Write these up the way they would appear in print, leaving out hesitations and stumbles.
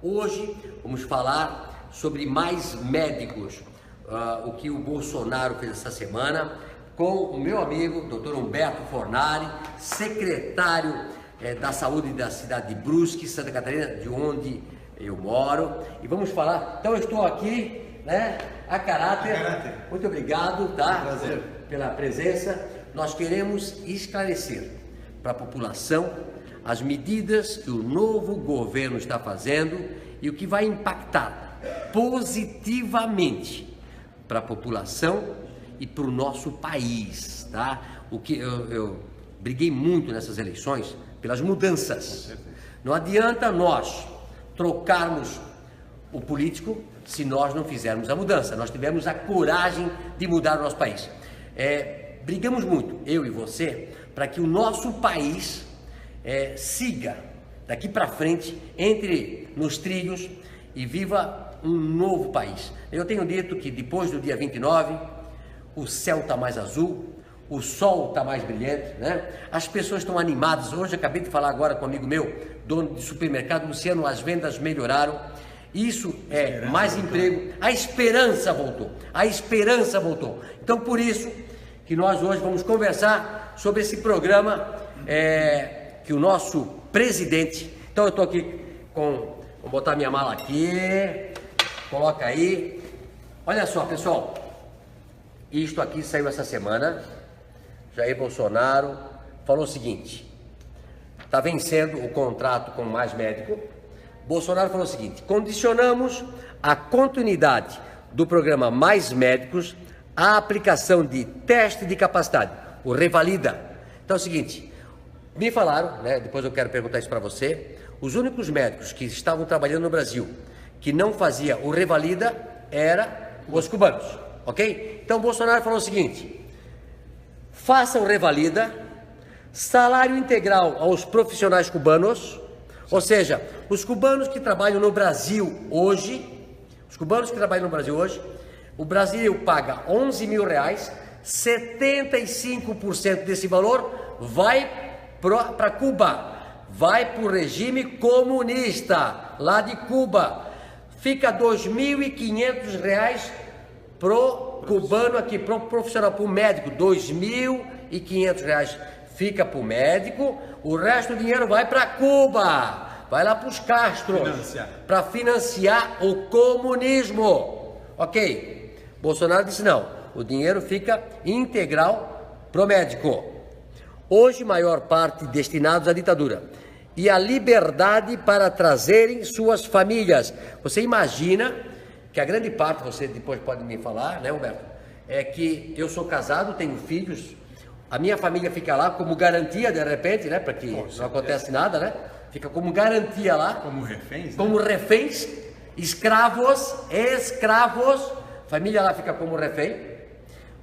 Hoje vamos falar sobre mais médicos, o que o Bolsonaro fez essa semana, com o meu amigo, Dr. Humberto Fornari, secretário da Saúde da cidade de Brusque, Santa Catarina, de onde eu moro. E vamos falar, então eu estou aqui, né, a caráter. Muito obrigado, tá? Prazer. Pela presença. Nós queremos esclarecer para a população as medidas que o novo governo está fazendo e o que vai impactar positivamente para a população e para o nosso país, tá? O que eu briguei muito nessas eleições pelas mudanças. Não adianta nós trocarmos o político se nós não fizermos a mudança. Nós tivemos a coragem de mudar o nosso país. Brigamos muito, eu e você, para que o nosso país siga daqui para frente, entre nos trilhos e viva um novo país. Eu tenho dito que depois do dia 29, o céu está mais azul, o sol está mais brilhante, né? As pessoas estão animadas. Hoje eu acabei de falar agora com um amigo meu, dono de supermercado, Luciano, as vendas melhoraram. Isso é mais emprego, a esperança voltou, Então por isso que nós hoje vamos conversar sobre esse programa que o nosso presidente, então eu estou aqui vou botar minha mala aqui, coloca aí, olha só pessoal, isto aqui saiu essa semana, Jair Bolsonaro falou o seguinte, está vencendo o contrato com Mais Médico. Bolsonaro falou o seguinte: condicionamos a continuidade do programa Mais Médicos à aplicação de teste de capacidade, o Revalida. Então é o seguinte, me falaram, né, depois eu quero perguntar isso para você, os únicos médicos que estavam trabalhando no Brasil que não fazia o Revalida eram os cubanos, ok? Então Bolsonaro falou o seguinte: faça o Revalida, salário integral aos profissionais cubanos. Ou seja, os cubanos que trabalham no Brasil hoje, o Brasil paga R$11 mil, 75% desse valor vai para Cuba, vai para o regime comunista lá de Cuba, fica R$2.500 pro cubano aqui, pro profissional, pro médico, R$2.500 fica pro médico, o resto do dinheiro vai para Cuba, vai lá para os Castros, para financiar o comunismo, ok? Bolsonaro disse não, o dinheiro fica integral pro médico. Hoje, maior parte destinados à ditadura e à liberdade para trazerem suas famílias. Você imagina que a grande parte, você depois pode me falar, né, Humberto, é que eu sou casado, tenho filhos, a minha família fica lá como garantia, de repente, né, para que não acontece nada, né? Fica como garantia lá. Como reféns, né? Como reféns, escravos, família lá fica como refém.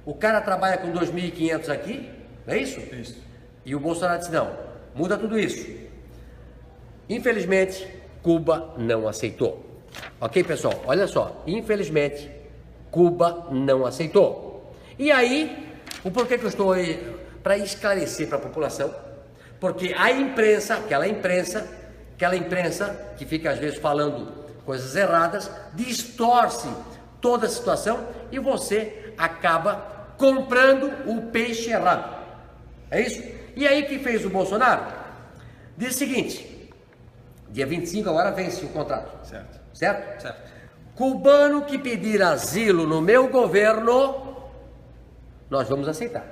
O cara trabalha com 2.500 aqui, não é isso? Isso. E o Bolsonaro disse não, muda tudo isso. Infelizmente, Cuba não aceitou. Ok, pessoal? Olha só, infelizmente, Cuba não aceitou. E aí, o porquê que eu estou aí? Para esclarecer para a população, porque a imprensa, aquela imprensa que fica às vezes falando coisas erradas, distorce toda a situação e você acaba comprando o peixe errado. É isso? E aí o que fez o Bolsonaro? Diz o seguinte, dia 25 agora vence o contrato. Certo? Cubano que pedir asilo no meu governo, nós vamos aceitar.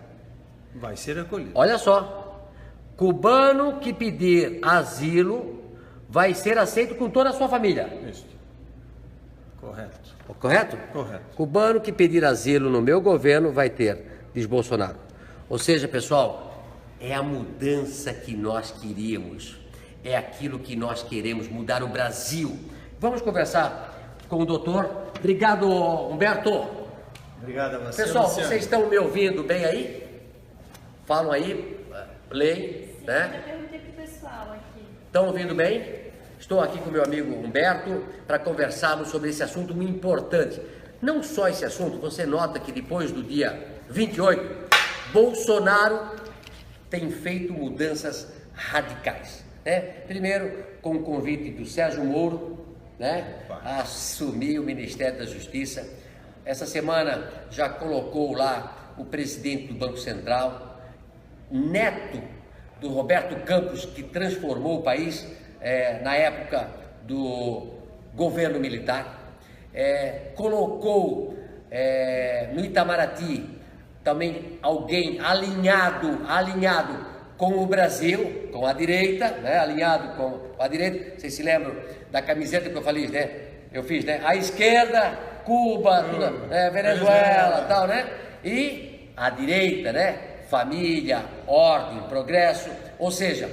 Vai ser acolhido. Olha só, cubano que pedir asilo vai ser aceito com toda a sua família. Isso. Correto. Correto? Correto. Cubano que pedir asilo no meu governo vai ter, diz Bolsonaro. Ou seja, pessoal, é a mudança que nós queríamos, é aquilo que nós queremos, mudar o Brasil. Vamos conversar com o doutor. Obrigado, Humberto. Obrigado a você, pessoal, Luciano. Vocês estão me ouvindo bem aí? Falam aí, play, Sim, né? eu perguntei pro pessoal aqui. Estão ouvindo bem? Estou aqui com meu amigo Humberto para conversarmos sobre esse assunto muito importante. Não só esse assunto, você nota que depois do dia 28, Bolsonaro tem feito mudanças radicais, né? Primeiro, com o convite do Sérgio Moro, né, assumir o Ministério da Justiça. Essa semana já colocou lá o presidente do Banco Central, neto do Roberto Campos, que transformou o país na época do governo militar. Colocou no Itamaraty também alguém alinhado com o Brasil, com a direita, né? Alinhado com a direita. Vocês se lembram da camiseta que eu falei, né? Eu fiz, né? A esquerda, Cuba, Venezuela, tal, né? E a direita, né? Família, ordem, progresso. Ou seja,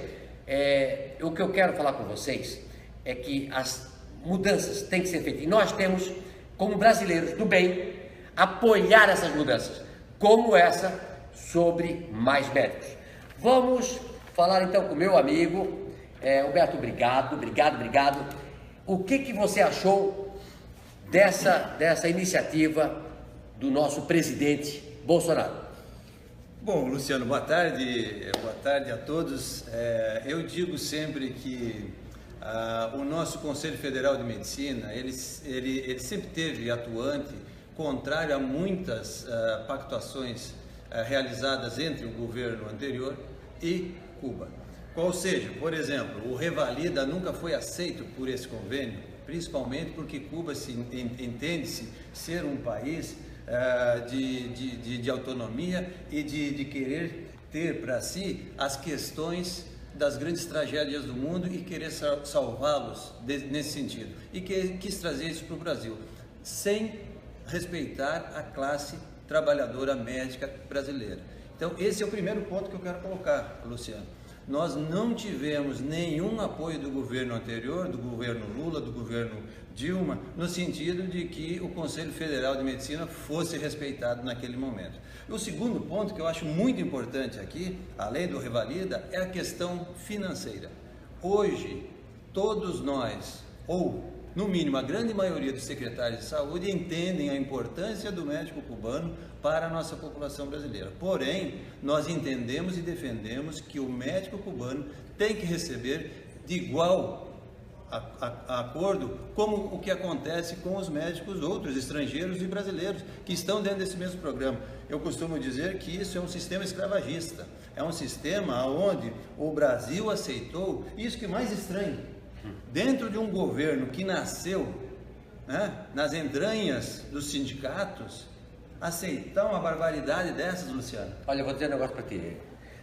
o que eu quero falar com vocês é que as mudanças têm que ser feitas. E nós temos, como brasileiros do bem, apoiar essas mudanças, como essa sobre mais médicos. Vamos falar então com o meu amigo, Humberto, obrigado. O que você achou dessa iniciativa do nosso presidente Bolsonaro? Bom, Luciano, boa tarde a todos. Eu digo sempre que o nosso Conselho Federal de Medicina, ele sempre teve atuante, contrário a muitas pactuações realizadas entre o governo anterior e Cuba. Qual seja, por exemplo, o Revalida nunca foi aceito por esse convênio, principalmente porque Cuba entende-se ser um país de autonomia e de querer ter para si as questões das grandes tragédias do mundo e querer salvá-los nesse sentido. E quis trazer isso para o Brasil, sem respeitar a classe trabalhadora médica brasileira. Então, esse é o primeiro ponto que eu quero colocar, Luciano. Nós não tivemos nenhum apoio do governo anterior, do governo Lula, do governo Dilma, no sentido de que o Conselho Federal de Medicina fosse respeitado naquele momento. O segundo ponto que eu acho muito importante aqui, além do Revalida, é a questão financeira. Hoje, todos nós, ou no mínimo a grande maioria dos secretários de saúde, entendem a importância do médico cubano para a nossa população brasileira. Porém, nós entendemos e defendemos que o médico cubano tem que receber de igual acordo como o que acontece com os médicos outros, estrangeiros e brasileiros, que estão dentro desse mesmo programa. Eu costumo dizer que isso é um sistema escravagista, é um sistema onde o Brasil aceitou, isso que é mais estranho, dentro de um governo que nasceu, né, nas entranhas dos sindicatos, aceitar uma barbaridade dessas, Luciano? Olha, eu vou dizer um negócio para ti.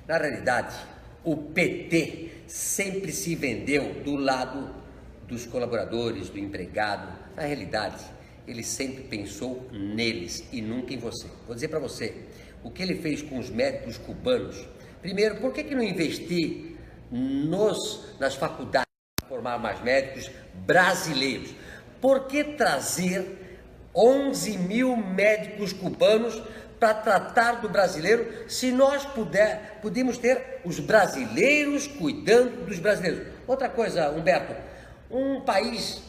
Na realidade, o PT sempre se vendeu do lado dos colaboradores, do empregado. Na realidade, ele sempre pensou neles e nunca em você. Vou dizer para você, o que ele fez com os médicos cubanos. Primeiro, por que não investir nas faculdades para formar mais médicos brasileiros? Por que trazer 11 mil médicos cubanos para tratar do brasileiro, se nós pudéssemos ter os brasileiros cuidando dos brasileiros? Outra coisa, Humberto, um país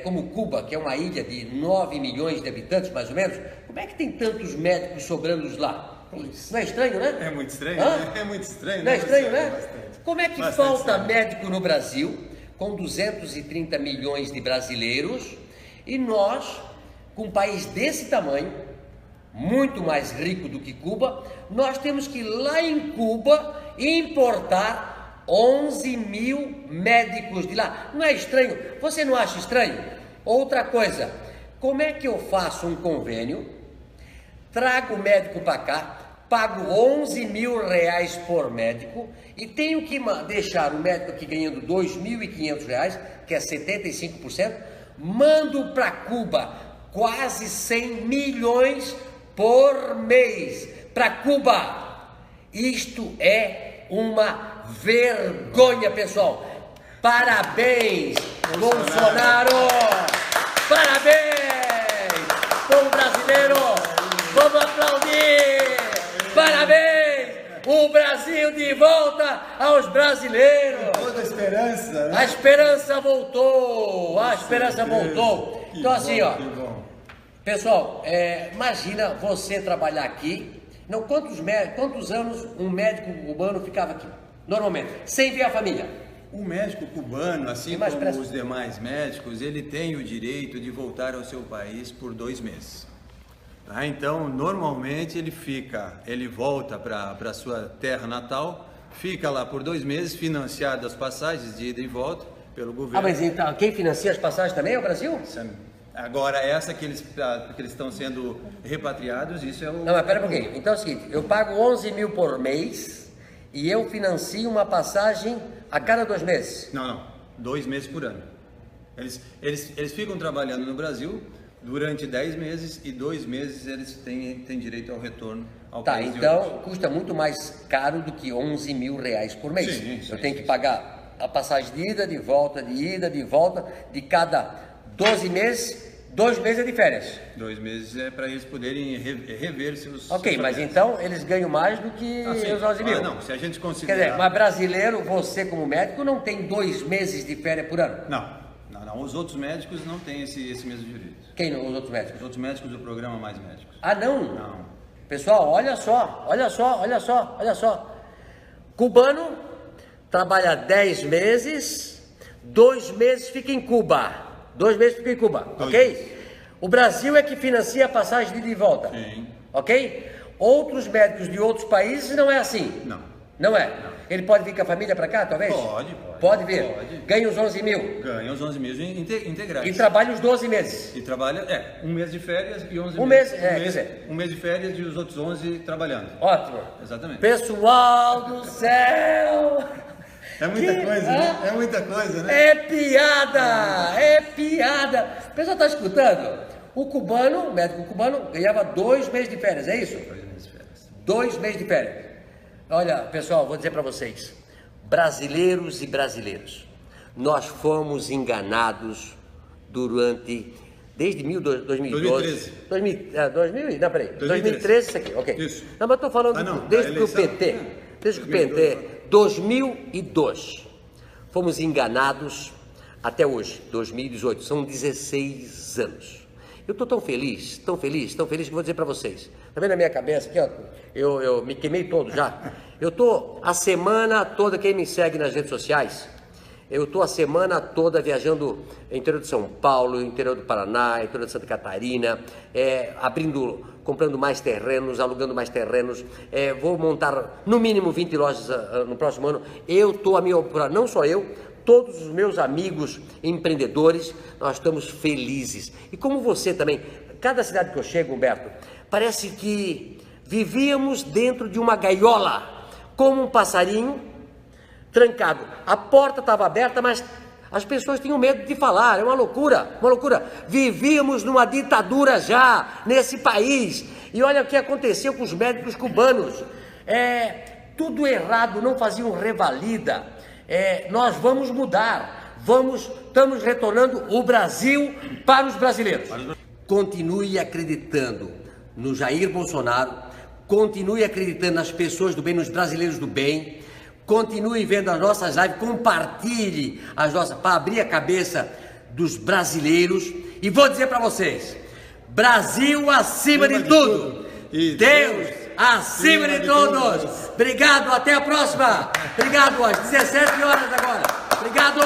como Cuba, que é uma ilha de 9 milhões de habitantes, mais ou menos, como é que tem tantos médicos sobrando lá? Não é estranho, né? É muito estranho, né? É muito estranho. Não é estranho, né? Bastante. Como é que falta médico no Brasil, com 230 milhões de brasileiros, e nós, com um país desse tamanho, muito mais rico do que Cuba, nós temos que ir lá em Cuba importar 11 mil médicos de lá? Não é estranho? Você não acha estranho? Outra coisa, como é que eu faço um convênio, trago o médico para cá, pago 11 mil reais por médico e tenho que deixar o médico aqui ganhando 2.500 reais, que é 75%, mando para Cuba quase 100 milhões por mês para Cuba. Isto é uma vergonha, pessoal. Parabéns, Bolsonaro! Parabéns, povo brasileiro! Vamos aplaudir! Parabéns! O Brasil de volta aos brasileiros! Toda a esperança, né? A esperança voltou! A esperança voltou! Então assim, ó, pessoal, imagina você trabalhar aqui. Não, quantos anos um médico cubano ficava aqui? Normalmente, sem ver a família. O médico cubano, assim mais como pressa. os demais médicos, ele tem o direito de voltar ao seu país por 2 meses. Tá? Então, normalmente ele volta para a sua terra natal, fica lá por 2 meses, financiado as passagens de ida e volta pelo governo. Ah, mas então, quem financia as passagens também é o Brasil? Agora, essa que eles estão sendo repatriados, isso é o... Não, mas pera um pouquinho. Então é o seguinte, eu pago 11 mil por mês e eu financio uma passagem a cada 2 meses. Não, 2 meses por ano. Eles ficam trabalhando no Brasil durante 10 meses e 2 meses eles têm direito ao retorno ao Tá, país de então origem. custa muito mais caro do que 11 mil reais por mês. Sim, eu tenho que pagar a passagem de ida, de volta, de cada 12 meses, 2 meses é de férias. 2 meses é para eles poderem rever seus... Ok, seus mas orçamentos. então eles ganham mais do que sim. os 11 mil. Não, se a gente Quer considerar... dizer, mas brasileiro, você como médico, não tem 2 meses de férias por ano. Não. Os outros médicos não têm esse mesmo direito. Quem não? Os outros médicos? Os outros médicos do programa Mais Médicos. Ah, não? Não. Pessoal, olha só. Cubano trabalha 10 meses, 2 meses fica em Cuba. 2 meses fica em Cuba, ok? O Brasil é que financia a passagem de ida e volta. Sim. Ok? Outros médicos de outros países não é assim. Não é? Ele pode vir com a família para cá, talvez? Pode. Pode vir. Pode. Ganha os 11 mil. Ganha os 11 meses integrais. E trabalha os 12 meses. E trabalha, 1 mês de férias e 11 Um meses. mês, quer dizer. 1 mês de férias e os outros 11 trabalhando. Ótimo. Exatamente. Pessoal do céu! É muita coisa, né? É muita coisa, né? É piada! O pessoal está escutando? O médico cubano, ganhava 2 meses de férias, é isso? 2 meses de férias. 2 meses de férias. Olha, pessoal, vou dizer para vocês, brasileiros e brasileiros, nós fomos enganados desde 2012. 2013 isso aqui, ok. Isso. Não, mas estou falando desde que o PT, 2002, fomos enganados até hoje, 2018, são 16 anos. Eu estou tão feliz, que vou dizer para vocês. Tá vendo a minha cabeça aqui, ó? Eu me queimei todo já. Eu tô a semana toda, quem me segue nas redes sociais, eu tô a semana toda viajando no interior de São Paulo, interior do Paraná, interior de Santa Catarina, comprando mais terrenos, alugando mais terrenos, vou montar no mínimo 20 lojas no próximo ano. Eu tô a minha, não só eu, todos os meus amigos empreendedores, nós estamos felizes. E como você também, cada cidade que eu chego, Humberto, parece que vivíamos dentro de uma gaiola, como um passarinho trancado. A porta estava aberta, mas as pessoas tinham medo de falar, é uma loucura. Vivíamos numa ditadura já, nesse país. E olha o que aconteceu com os médicos cubanos. Tudo errado, não faziam revalida. Nós vamos mudar, estamos retornando o Brasil para os brasileiros. Continue acreditando no Jair Bolsonaro, continue acreditando nas pessoas do bem, nos brasileiros do bem, continue vendo as nossas lives, compartilhe as nossas, para abrir a cabeça dos brasileiros. E vou dizer para vocês, Brasil acima de tudo, e Deus acima de todos. Obrigado, até a próxima. Obrigado, às 17 horas agora. Obrigado.